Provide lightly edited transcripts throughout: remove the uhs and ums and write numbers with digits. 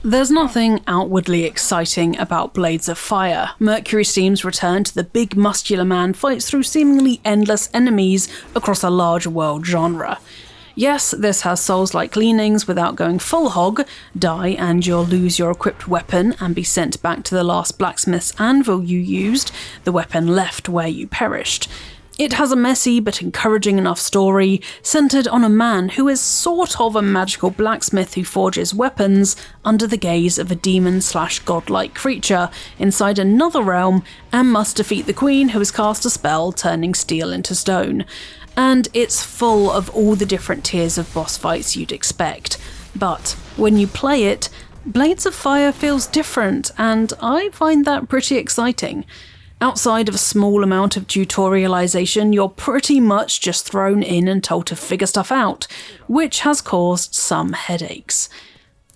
There's nothing outwardly exciting about Blades of Fire. Mercury Steam's return to the big muscular man fights through seemingly endless enemies across a large world genre. Yes, this has Souls-like leanings without going full hog. Die and you'll lose your equipped weapon and be sent back to the last blacksmith's anvil you used, the weapon left where you perished. It has a messy but encouraging enough story, centred on a man who is sort of a magical blacksmith who forges weapons under the gaze of a demon/godlike creature inside another realm and must defeat the queen who has cast a spell turning steel into stone. And it's full of all the different tiers of boss fights you'd expect. But when you play it, Blades of Fire feels different, and I find that pretty exciting. Outside of a small amount of tutorialization, you're pretty much just thrown in and told to figure stuff out, which has caused some headaches.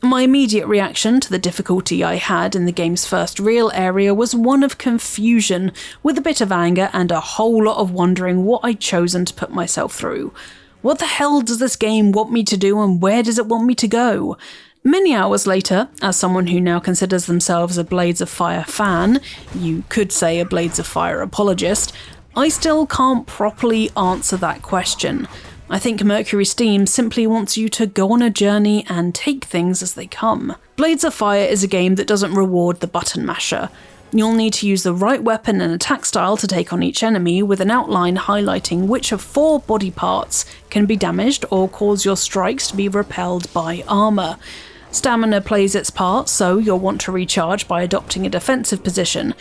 My immediate reaction to the difficulty I had in the game's first real area was one of confusion, with a bit of anger and a whole lot of wondering what I'd chosen to put myself through. What the hell does this game want me to do, and where does it want me to go? Many hours later, as someone who now considers themselves a Blades of Fire fan, you could say a Blades of Fire apologist, I still can't properly answer that question. I think Mercury Steam simply wants you to go on a journey and take things as they come. Blades of Fire is a game that doesn't reward the button masher. You'll need to use the right weapon and attack style to take on each enemy, with an outline highlighting which of 4 body parts can be damaged or cause your strikes to be repelled by armour. Stamina plays its part, so you'll want to recharge by adopting a defensive position,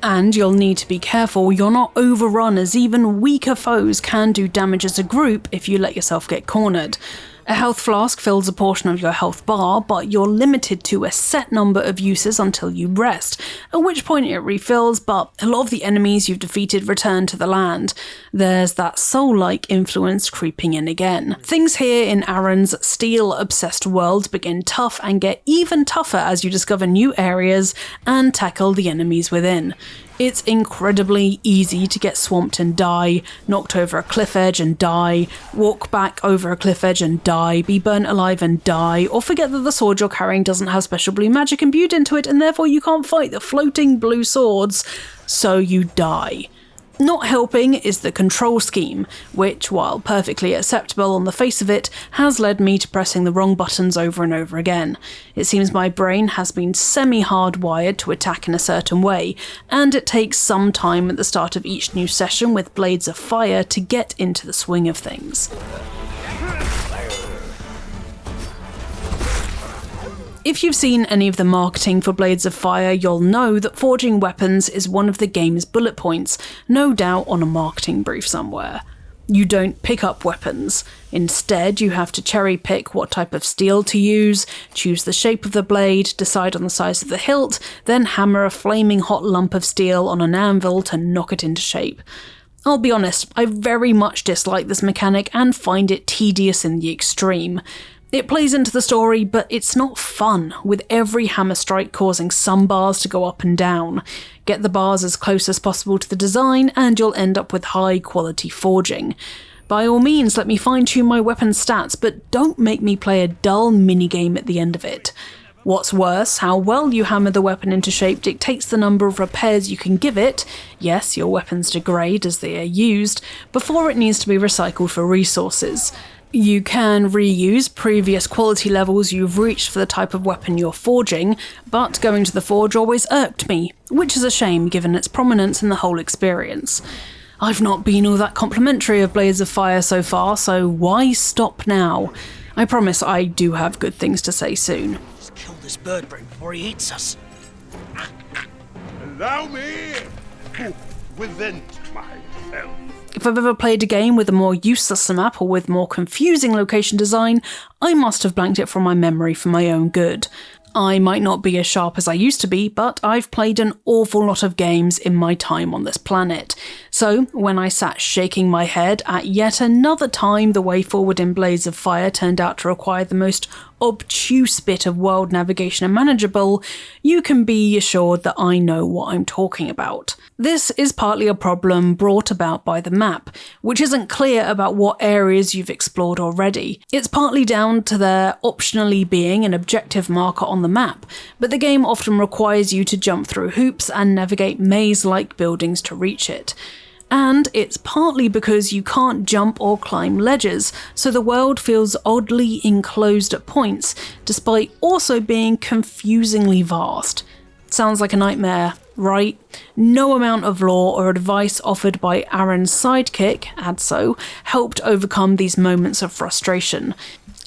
and you'll need to be careful you're not overrun, as even weaker foes can do damage as a group if you let yourself get cornered. A health flask fills a portion of your health bar, but you're limited to a set number of uses until you rest, at which point it refills, but a lot of the enemies you've defeated return to the land. There's that soul-like influence creeping in again. Things here in Aaron's steel-obsessed world begin tough and get even tougher as you discover new areas and tackle the enemies within. It's incredibly easy to get swamped and die, knocked over a cliff edge and die, walk back over a cliff edge and die, be burnt alive and die, or forget that the sword you're carrying doesn't have special blue magic imbued into it and therefore you can't fight the floating blue swords, so you die. Not helping is the control scheme, which, while perfectly acceptable on the face of it, has led me to pressing the wrong buttons over and over again. It seems my brain has been semi-hardwired to attack in a certain way, and it takes some time at the start of each new session with Blades of Fire to get into the swing of things. If you've seen any of the marketing for Blades of Fire, you'll know that forging weapons is one of the game's bullet points, no doubt on a marketing brief somewhere. You don't pick up weapons. Instead, you have to cherry pick what type of steel to use, choose the shape of the blade, decide on the size of the hilt, then hammer a flaming hot lump of steel on an anvil to knock it into shape. I'll be honest, I very much dislike this mechanic and find it tedious in the extreme. It plays into the story, but it's not fun, with every hammer strike causing some bars to go up and down. Get the bars as close as possible to the design and you'll end up with high quality forging. By all means, let me fine-tune my weapon stats, but don't make me play a dull minigame at the end of it. What's worse, how well you hammer the weapon into shape dictates the number of repairs you can give it. Yes, your weapons degrade as they are used, before it needs to be recycled for resources. You can reuse previous quality levels you've reached for the type of weapon you're forging, but going to the forge always irked me, which is a shame given its prominence in the whole experience. I've not been all that complimentary of Blades of Fire so far, so why stop now? I promise I do have good things to say soon. Just kill this bird brain before he eats us. Allow me to present myself. If I've ever played a game with a more useless map or with more confusing location design, I must have blanked it from my memory for my own good. I might not be as sharp as I used to be, but I've played an awful lot of games in my time on this planet. So, when I sat shaking my head at yet another time the way forward in Blades of Fire turned out to require the most obtuse bit of world navigation imaginable, you can be assured that I know what I'm talking about. This is partly a problem brought about by the map, which isn't clear about what areas you've explored already. It's partly down to there optionally being an objective marker on the map, but the game often requires you to jump through hoops and navigate maze-like buildings to reach it. And it's partly because you can't jump or climb ledges, so the world feels oddly enclosed at points, despite also being confusingly vast. Sounds like a nightmare, right? No amount of lore or advice offered by Aaron's sidekick, Adso, helped overcome these moments of frustration.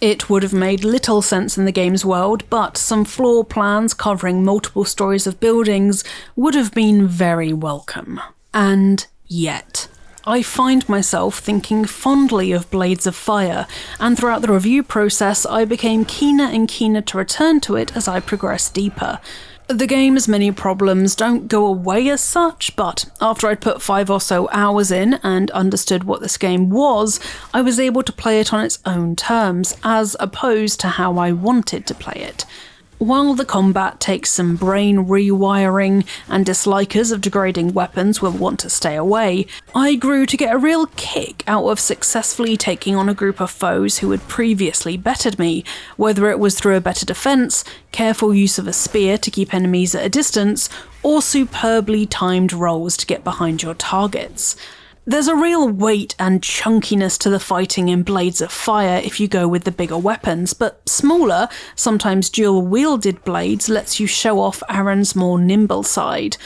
It would have made little sense in the game's world, but some floor plans covering multiple stories of buildings would have been very welcome. And yet, I find myself thinking fondly of Blades of Fire, and throughout the review process I became keener and keener to return to it as I progressed deeper. The game's many problems don't go away as such, but after I'd put 5 or so hours in and understood what this game was, I was able to play it on its own terms, as opposed to how I wanted to play it. While the combat takes some brain rewiring and dislikers of degrading weapons will want to stay away, I grew to get a real kick out of successfully taking on a group of foes who had previously bettered me, whether it was through a better defense, careful use of a spear to keep enemies at a distance, or superbly timed rolls to get behind your targets. There's a real weight and chunkiness to the fighting in Blades of Fire if you go with the bigger weapons, but smaller, sometimes dual-wielded blades lets you show off Aaron's more nimble side.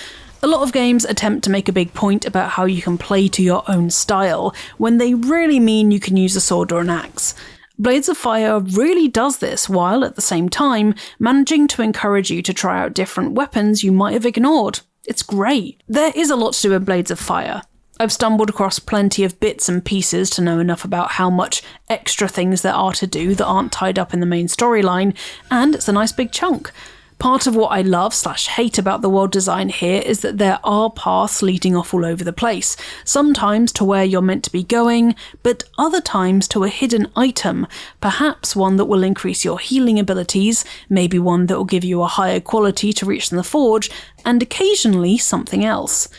A lot of games attempt to make a big point about how you can play to your own style, when they really mean you can use a sword or an axe. Blades of Fire really does this while, at the same time, managing to encourage you to try out different weapons you might have ignored. It's great. There is a lot to do in Blades of Fire. I've stumbled across plenty of bits and pieces to know enough about how much extra things there are to do that aren't tied up in the main storyline, and it's a nice big chunk. Part of what I love/hate about the world design here is that there are paths leading off all over the place, sometimes to where you're meant to be going, but other times to a hidden item, perhaps one that will increase your healing abilities, maybe one that will give you a higher quality to reach in the forge, and occasionally something else.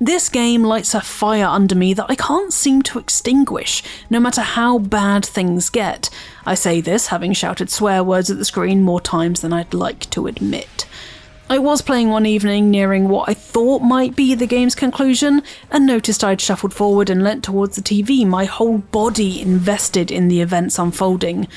This game lights a fire under me that I can't seem to extinguish, no matter how bad things get. I say this having shouted swear words at the screen more times than I'd like to admit. I was playing one evening nearing what I thought might be the game's conclusion, and noticed I'd shuffled forward and leant towards the TV, my whole body invested in the events unfolding.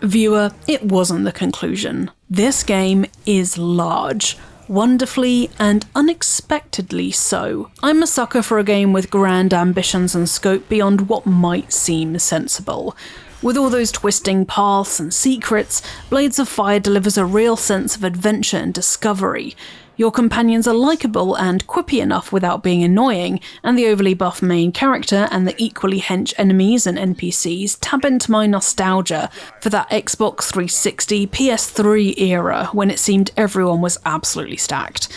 Viewer, it wasn't the conclusion. This game is large. Wonderfully and unexpectedly so. I'm a sucker for a game with grand ambitions and scope beyond what might seem sensible. With all those twisting paths and secrets, Blades of Fire delivers a real sense of adventure and discovery. Your companions are likeable and quippy enough without being annoying, and the overly buff main character and the equally hench enemies and NPCs tap into my nostalgia for that Xbox 360, PS3 era when it seemed everyone was absolutely stacked.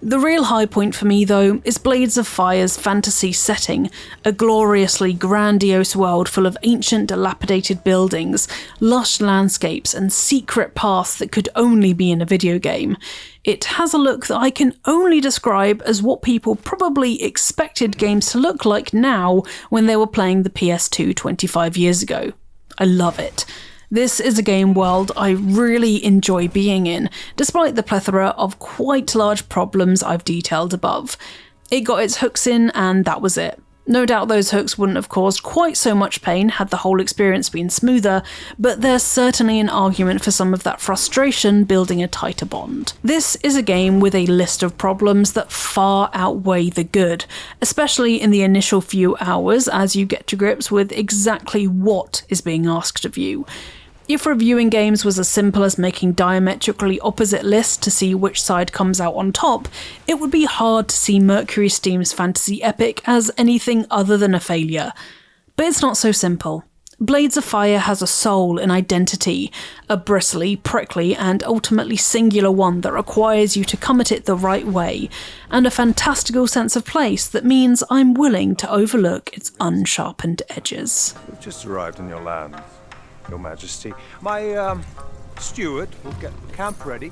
The real high point for me, though, is Blades of Fire's fantasy setting, a gloriously grandiose world full of ancient dilapidated buildings, lush landscapes, and secret paths that could only be in a video game. It has a look that I can only describe as what people probably expected games to look like now when they were playing the PS2 25 years ago. I love it. This is a game world I really enjoy being in, despite the plethora of quite large problems I've detailed above. It got its hooks in, and that was it. No doubt those hooks wouldn't have caused quite so much pain had the whole experience been smoother, but there's certainly an argument for some of that frustration building a tighter bond. This is a game with a list of problems that far outweigh the good, especially in the initial few hours as you get to grips with exactly what is being asked of you. If reviewing games was as simple as making diametrically opposite lists to see which side comes out on top, it would be hard to see Mercury Steam's fantasy epic as anything other than a failure. But it's not so simple. Blades of Fire has a soul and identity, a bristly, prickly, and ultimately singular one that requires you to come at it the right way, and a fantastical sense of place that means I'm willing to overlook its unsharpened edges. We've just arrived in your lands, Your Majesty. My, steward will get the camp ready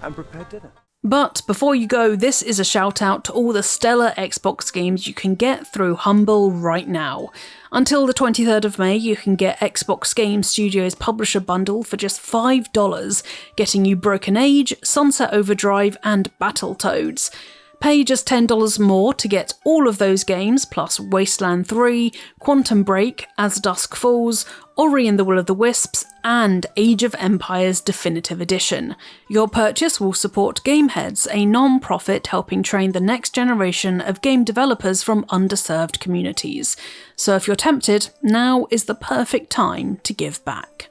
and prepare dinner. But before you go, this is a shout out to all the stellar Xbox games you can get through Humble right now. Until the 23rd of May, you can get Xbox Game Studios Publisher Bundle for just $5, getting you Broken Age, Sunset Overdrive, and Battletoads. Pay just $10 more to get all of those games, plus Wasteland 3, Quantum Break, As Dusk Falls, Ori and the Will of the Wisps, and Age of Empires Definitive Edition. Your purchase will support Gameheads, a non-profit helping train the next generation of game developers from underserved communities. So if you're tempted, now is the perfect time to give back.